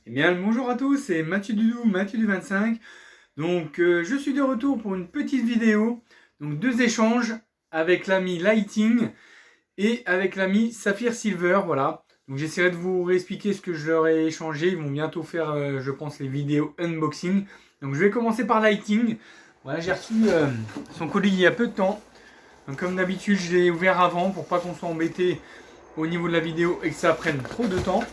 Eh bien, bonjour à tous, c'est Mathieu Dudou, Mathieu du 25. Donc, je suis de retour pour une petite vidéo. Donc, deux échanges avec l'ami Lighting et avec l'ami Saphir Silver. Voilà. Donc, j'essaierai de vous réexpliquer ce que je leur ai échangé. Ils vont bientôt faire, je pense, les vidéos unboxing. Donc, je vais commencer par Lighting. Voilà, j'ai reçu son colis il y a peu de temps. Donc, comme d'habitude, je l'ai ouvert avant pour pas qu'on soit embêté au niveau de la vidéo et que ça prenne trop de temps.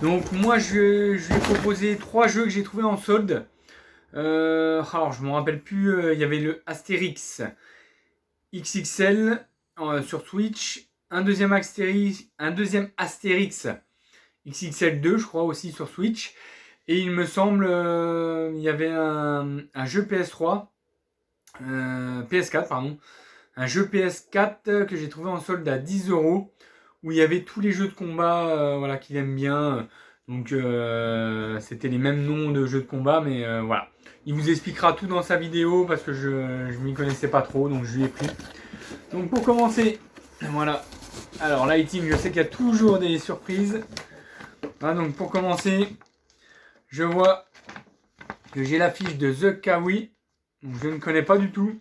Donc moi je lui ai proposé 3 jeux que j'ai trouvé en solde. Alors je me rappelle plus, il y avait le Astérix XXL sur Switch, un deuxième Astérix XXL 2 je crois aussi sur Switch. Et il me semble il y avait un jeu PS3, PS4 pardon, un jeu PS4 que j'ai trouvé en solde à 10 € où il y avait tous les jeux de combat voilà, qu'il aime bien. Donc c'était les mêmes noms de jeux de combat, mais voilà. Il vous expliquera tout dans sa vidéo parce que je m'y connaissais pas trop, donc je lui ai pris. Donc pour commencer, voilà. Alors Lighting, je sais qu'il y a toujours des surprises. Voilà, donc pour commencer, je vois que j'ai l'affiche de The Kawi. Donc je ne connais pas du tout.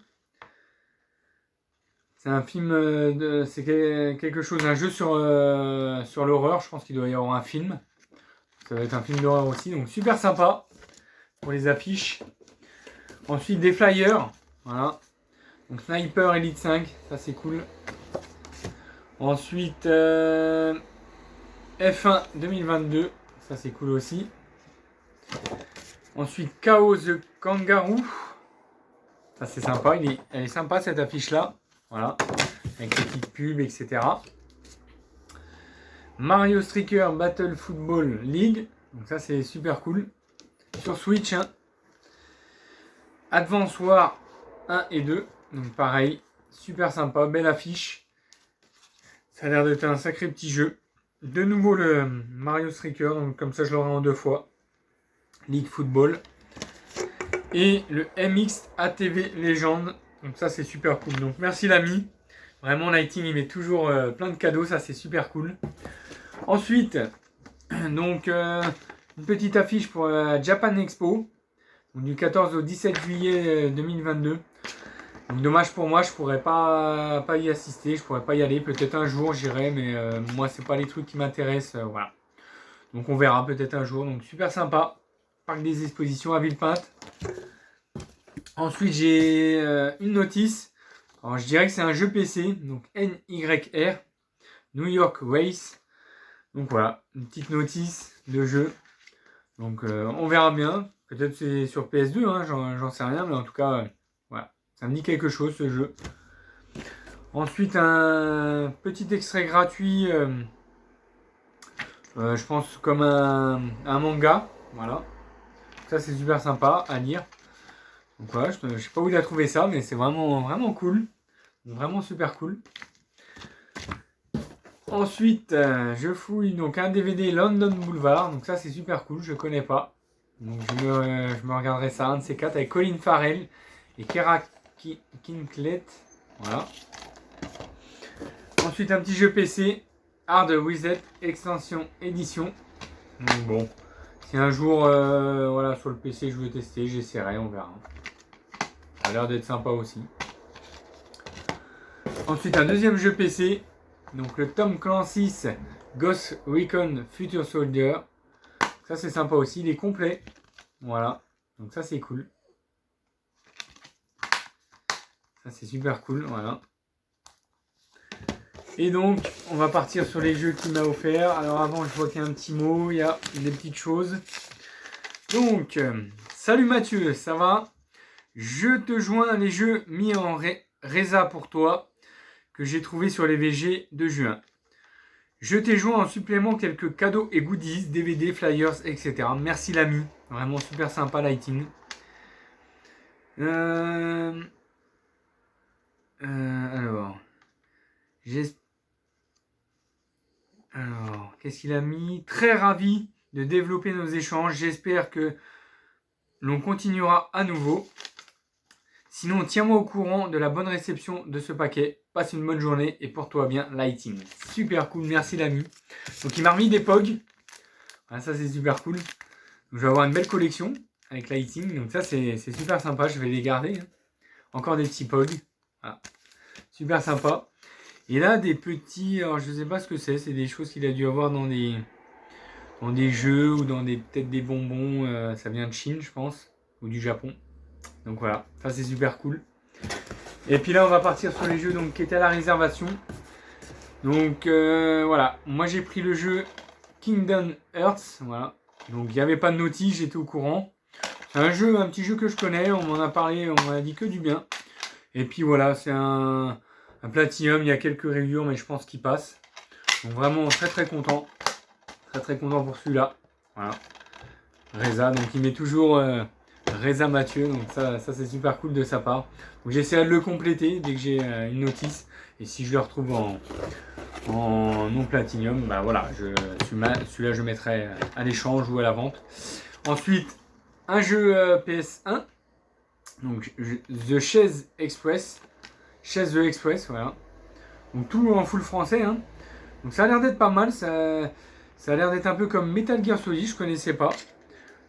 C'est un film, c'est quelque chose, un jeu sur l'horreur. Je pense qu'il doit y avoir un film. Ça va être un film d'horreur aussi. Donc super sympa pour les affiches. Ensuite des flyers. Voilà. Donc Sniper Elite 5. Ça c'est cool. Ensuite F1 2022. Ça c'est cool aussi. Ensuite Chaos the Kangaroo. Ça c'est sympa. Elle est sympa cette affiche là. Voilà. Avec les petites pubs, etc. Mario Striker Battle Football League. Donc ça c'est super cool. Sur Switch. Hein. Advance War 1 et 2. Donc pareil. Super sympa. Belle affiche. Ça a l'air d'être un sacré petit jeu. De nouveau le Mario Striker. Donc comme ça je l'aurai en 2 fois. League Football. Et le MX ATV Legend. Donc ça c'est super cool. Donc merci l'ami. Vraiment Lighting il met toujours plein de cadeaux. Ça c'est super cool. Ensuite, donc une petite affiche pour la Japan Expo. Donc, du 14 au 17 juillet 2022. Donc dommage pour moi, je pourrais pas y assister, je pourrais pas y aller. Peut-être un jour j'irai, mais moi c'est pas les trucs qui m'intéressent. Voilà. Donc on verra peut-être un jour. Donc super sympa. Parc des expositions à Villepinte. Ensuite j'ai une notice. Alors je dirais que c'est un jeu PC. Donc NYR New York Race. Donc voilà, une petite notice de jeu. Donc on verra bien. Peut-être c'est sur PS2, hein, j'en sais rien, mais en tout cas, voilà. Ça me dit quelque chose ce jeu. Ensuite, un petit extrait gratuit, je pense comme un manga. Voilà. Ça c'est super sympa à lire. Donc voilà, je sais pas où il a trouvé ça, mais c'est vraiment, vraiment cool. Vraiment super cool. Ensuite, je fouille donc un DVD London Boulevard. Donc ça c'est super cool, je connais pas. Donc je me regarderai ça, un de ces quatre, avec Colin Farrell et Keira Knightley. Voilà. Ensuite un petit jeu PC, Hard Reset Extension Edition. Donc bon, si un jour voilà, sur le PC je veux tester, j'essaierai, on verra. Ça a l'air d'être sympa aussi. Ensuite un deuxième jeu PC, donc le Tom Clancy's Ghost Recon Future Soldier. Ça c'est sympa aussi, il est complet. Voilà, donc ça c'est cool. Ça c'est super cool, voilà. Et donc on va partir sur les jeux qu'il m'a offert. Alors avant je vois qu'il y a un petit mot, il y a des petites choses. Donc, salut Mathieu, ça va? Je te joins les jeux mis en résa pour toi que j'ai trouvé sur les VG de juin. Je t'ai joint en supplément quelques cadeaux et goodies, DVD, flyers, etc. Merci l'ami. Vraiment super sympa, Lighting. Alors, qu'est-ce qu'il a mis? Très ravi de développer nos échanges. J'espère que l'on continuera à nouveau. Sinon, tiens-moi au courant de la bonne réception de ce paquet. Passe une bonne journée et porte-toi bien, Lighting. Super cool, merci l'ami. Donc il m'a remis des POG. Ah, ça c'est super cool. Donc, je vais avoir une belle collection avec Lighting. Donc ça c'est super sympa. Je vais les garder. Hein. Encore des petits POG. Voilà. Super sympa. Et là des petits. Alors je sais pas ce que c'est. C'est des choses qu'il a dû avoir dans des jeux ou dans peut-être des bonbons. Ça vient de Chine je pense. Ou du Japon. Donc voilà. Ça c'est super cool. Et puis là on va partir sur les jeux donc, qui étaient à la réservation. Donc voilà. Moi j'ai pris le jeu Kingdom Hearts, voilà. Donc il n'y avait pas de notice, j'étais au courant. C'est un petit jeu que je connais, on m'en a parlé, on m'en a dit que du bien. Et puis voilà, c'est un Platinum, il y a quelques reviews, mais je pense qu'il passe. Donc vraiment très très content. Très très content pour celui-là. Voilà. Reza, donc il met toujours Reza Mathieu, donc ça c'est super cool de sa part. Donc j'essaierai de le compléter dès que j'ai une notice. Et si je le retrouve en non platinium, bah voilà, celui-là je mettrai à l'échange ou à la vente. Ensuite, un jeu PS1, donc The Chaise Express, Chaise The Express, voilà. Donc tout en full français, hein. Donc ça a l'air d'être pas mal, ça a l'air d'être un peu comme Metal Gear Solid, je connaissais pas.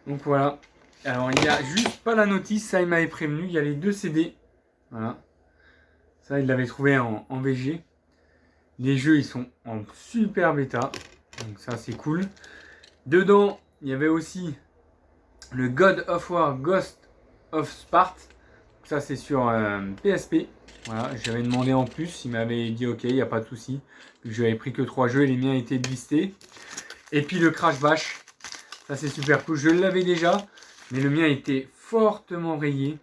Donc voilà. Alors il n'y a juste pas la notice, ça il m'avait prévenu, il y a les 2 CD, voilà. Ça il l'avait trouvé en VG. Les jeux, ils sont en super bêta. Donc ça, c'est cool. Dedans, il y avait aussi le God of War Ghost of Sparte. Ça, c'est sur PSP. Voilà, j'avais demandé en plus. Il m'avait dit OK, il n'y a pas de souci. Je n'avais pris que 3 jeux et les miens étaient listés. Et puis le Crash Bash. Ça, c'est super cool. Je l'avais déjà, mais le mien était fortement rayé.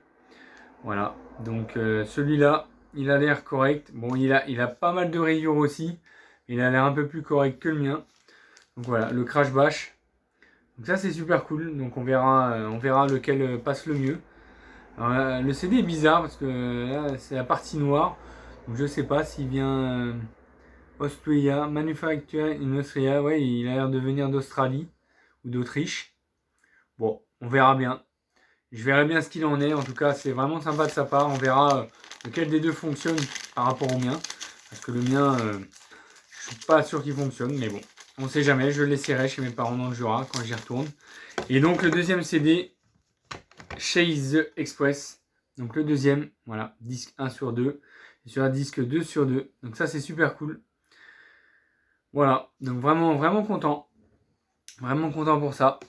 Voilà. Donc celui-là, il a l'air correct. Bon, il a pas mal de rayures aussi. Il a l'air un peu plus correct que le mien. Donc voilà, le Crash Bash. Donc ça c'est super cool. Donc on verra lequel passe le mieux. Alors, le CD est bizarre parce que là c'est la partie noire. Donc je sais pas s'il vient Austria, Manufactured in Austria. Ouais, il a l'air de venir d'Australie ou d'Autriche. Bon, on verra bien. Je verrai bien ce qu'il en est. En tout cas, c'est vraiment sympa de sa part. On verra lequel des deux fonctionne par rapport au mien. Parce que le mien, je suis pas sûr qu'il fonctionne. Mais bon, on sait jamais. Je l'essaierai chez mes parents dans le Jura quand j'y retourne. Et donc, le deuxième CD, Chaise Express. Donc, le deuxième, voilà, disque 1 sur 2. Et sur un disque 2 sur 2. Donc, ça, c'est super cool. Voilà. Donc, vraiment, vraiment content. Vraiment content pour ça.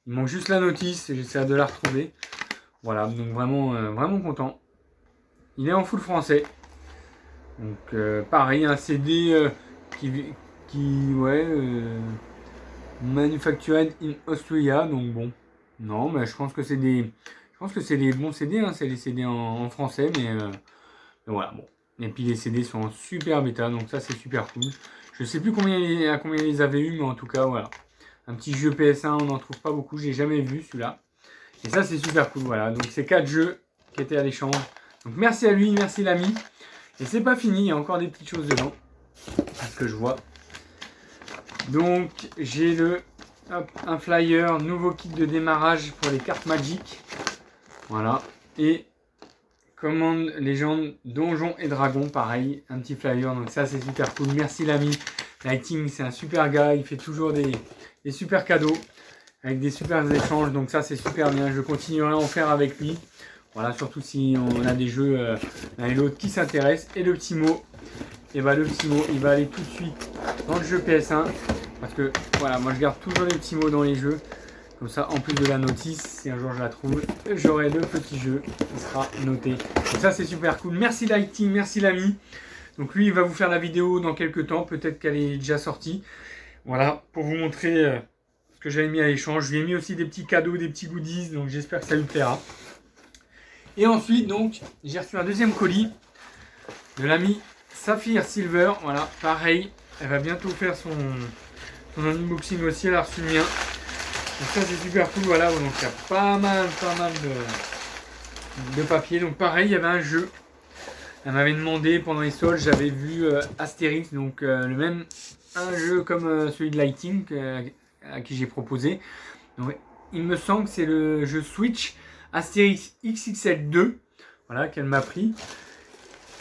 Il manque juste la notice et j'essaierai de la retrouver. Voilà, donc vraiment, vraiment content. Il est en full français. Donc pareil, un CD manufactured in Austria. Donc bon, non, mais je pense que c'est des bons CD. Hein, c'est les CD en français, mais voilà, bon. Et puis les CD sont en super bêta, donc ça c'est super cool. Je sais plus combien ils les avaient eu, mais en tout cas voilà. Un petit jeu PS1, on n'en trouve pas beaucoup, j'ai jamais vu celui-là. Et ça c'est super cool, voilà. Donc c'est 4 jeux qui étaient à l'échange. Donc merci à lui, merci l'ami. Et c'est pas fini, il y a encore des petites choses dedans. À ce que je vois. Donc j'ai un flyer, nouveau kit de démarrage pour les cartes Magic. Voilà. Et commande légende Donjons et Dragons, pareil, un petit flyer. Donc ça c'est super cool. Merci l'ami. Lighting, c'est un super gars, il fait toujours des super cadeaux avec des super échanges, donc ça c'est super bien, je continuerai à en faire avec lui, voilà, surtout si on a des jeux l'un et l'autre qui s'intéressent. Et le petit mot, et bah le petit mot il va aller tout de suite dans le jeu PS1, parce que voilà, moi je garde toujours les petits mots dans les jeux, comme ça en plus de la notice, si un jour je la trouve, j'aurai le petit jeu qui sera noté. Donc ça c'est super cool, merci Lighting, merci l'ami. Donc lui il va vous faire la vidéo dans quelques temps, peut-être qu'elle est déjà sortie. Voilà, pour vous montrer ce que j'avais mis à l'échange. Je lui ai mis aussi des petits cadeaux, des petits goodies, donc j'espère que ça lui plaira. Et ensuite, donc, j'ai reçu un deuxième colis de l'ami Saphir Silver. Voilà, pareil, elle va bientôt faire son unboxing aussi, elle a reçu le mien. Donc ça c'est super cool, voilà, donc il y a pas mal de papier. Donc pareil, il y avait un jeu. Elle m'avait demandé pendant les soldes, j'avais vu Astérix, donc le même, un jeu comme celui de Lighting à qui j'ai proposé. Donc, il me semble que c'est le jeu Switch Astérix XXL 2, voilà, qu'elle m'a pris.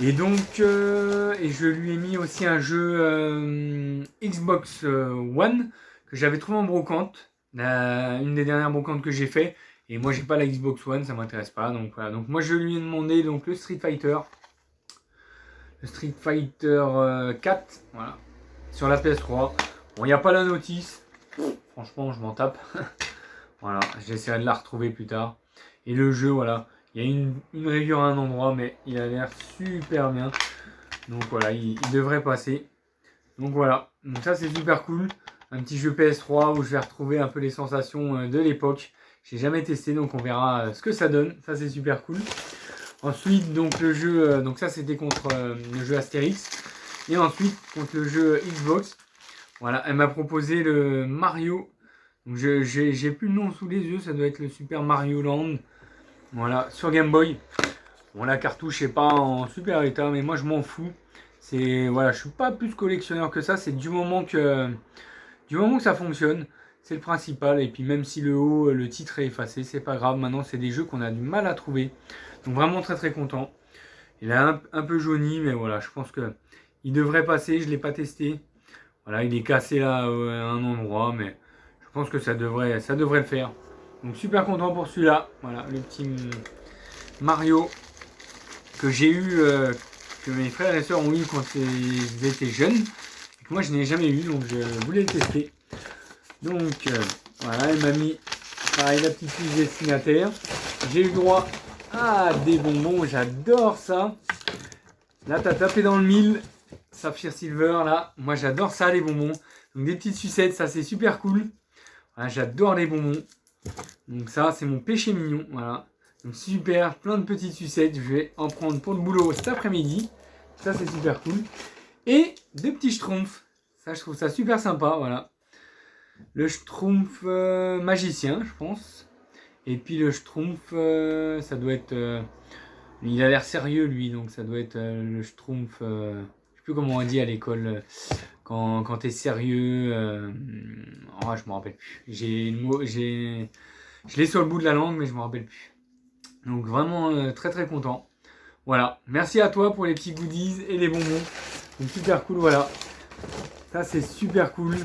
Et donc, et je lui ai mis aussi un jeu Xbox One que j'avais trouvé en brocante. une des dernières brocantes que j'ai fait. Et moi, j'ai pas la Xbox One, ça m'intéresse pas. Donc voilà. Donc moi, je lui ai demandé donc le Street Fighter. Le Street Fighter 4. Voilà. Sur la PS3. Bon, il n'y a pas la notice. Franchement, je m'en tape. Voilà. J'essaierai de la retrouver plus tard. Et le jeu, voilà. Il y a une rayure à un endroit, mais il a l'air super bien. Donc voilà, il devrait passer. Donc voilà. Donc ça, c'est super cool. Un petit jeu PS3 où je vais retrouver un peu les sensations de l'époque. J'ai jamais testé, donc on verra ce que ça donne. Ça, c'est super cool. Ensuite, donc le jeu, donc ça c'était contre le jeu Astérix. Et ensuite, contre le jeu Xbox. Voilà, elle m'a proposé le Mario. Donc j'ai plus le nom sous les yeux, ça doit être le Super Mario Land. Voilà, sur Game Boy. Bon, la cartouche n'est pas en super état, mais moi je m'en fous. Voilà, je suis pas plus collectionneur que ça. C'est du moment que ça fonctionne, c'est le principal. Et puis même si le titre est effacé, c'est pas grave. Maintenant, c'est des jeux qu'on a du mal à trouver. Donc vraiment très très content. Il est un peu jauni, mais voilà, je pense que il devrait passer. Je l'ai pas testé. Voilà, il est cassé là à un endroit, mais je pense que ça devrait le faire. Donc super content pour celui-là. Voilà, le petit Mario que j'ai eu, que mes frères et sœurs ont eu quand ils étaient jeunes. Et que moi je n'ai jamais eu, donc je voulais le tester. Donc voilà, elle m'a mis pareil la petite fiche destinataire. J'ai eu droit à des bonbons, j'adore ça. Là t'as tapé dans le mille. Saphir Silver là, moi j'adore ça les bonbons. Donc des petites sucettes, ça c'est super cool. Voilà, j'adore les bonbons. Donc ça c'est mon péché mignon, voilà. Donc super, plein de petites sucettes, je vais en prendre pour le boulot cet après-midi. Ça c'est super cool. Et deux petits schtroumpfs, ça je trouve ça super sympa, voilà. Le schtroumpf magicien je pense. Et puis le schtroumpf, ça doit être... il a l'air sérieux lui, donc ça doit être le schtroumpf... je sais plus comment on dit à l'école quand t'es sérieux. Oh, je me rappelle plus. Je l'ai sur le bout de la langue, mais je me rappelle plus. Donc vraiment très très content. Voilà. Merci à toi pour les petits goodies et les bonbons. Donc super cool, voilà. Ça c'est super cool.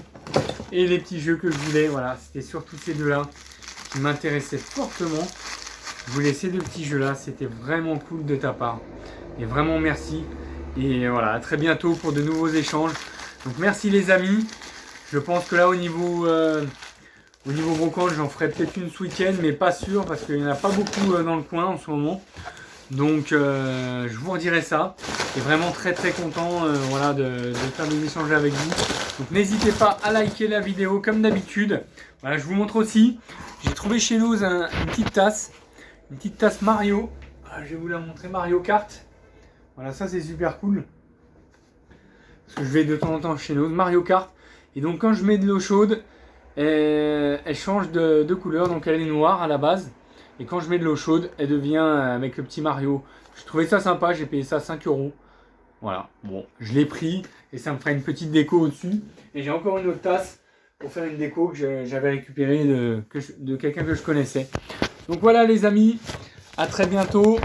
Et les petits jeux que je voulais, voilà. C'était surtout ces deux-là qui m'intéressaient fortement. Je voulais ces deux petits jeux-là. C'était vraiment cool de ta part. Et vraiment merci. Et voilà, à très bientôt pour de nouveaux échanges. Donc merci les amis. Je pense que là au niveau brocante, j'en ferai peut-être une ce week-end, mais pas sûr parce qu'il n'y en a pas beaucoup dans le coin en ce moment. Donc je vous redirai ça. Et vraiment très très content voilà, de faire des échanges avec vous. Donc n'hésitez pas à liker la vidéo comme d'habitude. Voilà, je vous montre aussi. J'ai trouvé chez nous une petite tasse. Une petite tasse Mario. Voilà, je vais vous la montrer, Mario Kart. Voilà, ça c'est super cool. Parce que je vais de temps en temps chez nous, Mario Kart. Et donc quand je mets de l'eau chaude, elle change de couleur. Donc elle est noire à la base. Et quand je mets de l'eau chaude, elle devient avec le petit Mario. Je trouvais ça sympa, j'ai payé ça 5 €. Voilà, bon, je l'ai pris et ça me fera une petite déco au-dessus. Et j'ai encore une autre tasse pour faire une déco que j'avais récupérée de quelqu'un que je connaissais. Donc voilà les amis, à très bientôt.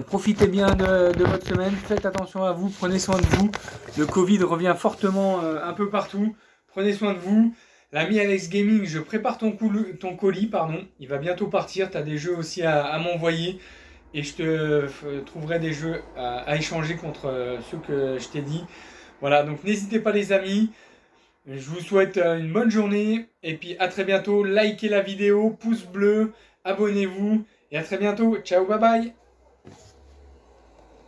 Profitez bien de votre semaine, faites attention à vous, prenez soin de vous. Le Covid revient fortement un peu partout. Prenez soin de vous. L'ami Alex Gaming, je prépare ton colis, pardon. Il va bientôt partir. Tu as des jeux aussi à m'envoyer. Et je te trouverai des jeux à échanger contre ceux que je t'ai dit. Voilà, donc n'hésitez pas les amis. Je vous souhaite une bonne journée. Et puis à très bientôt. Likez la vidéo, pouce bleu, abonnez-vous. Et à très bientôt. Ciao, bye bye.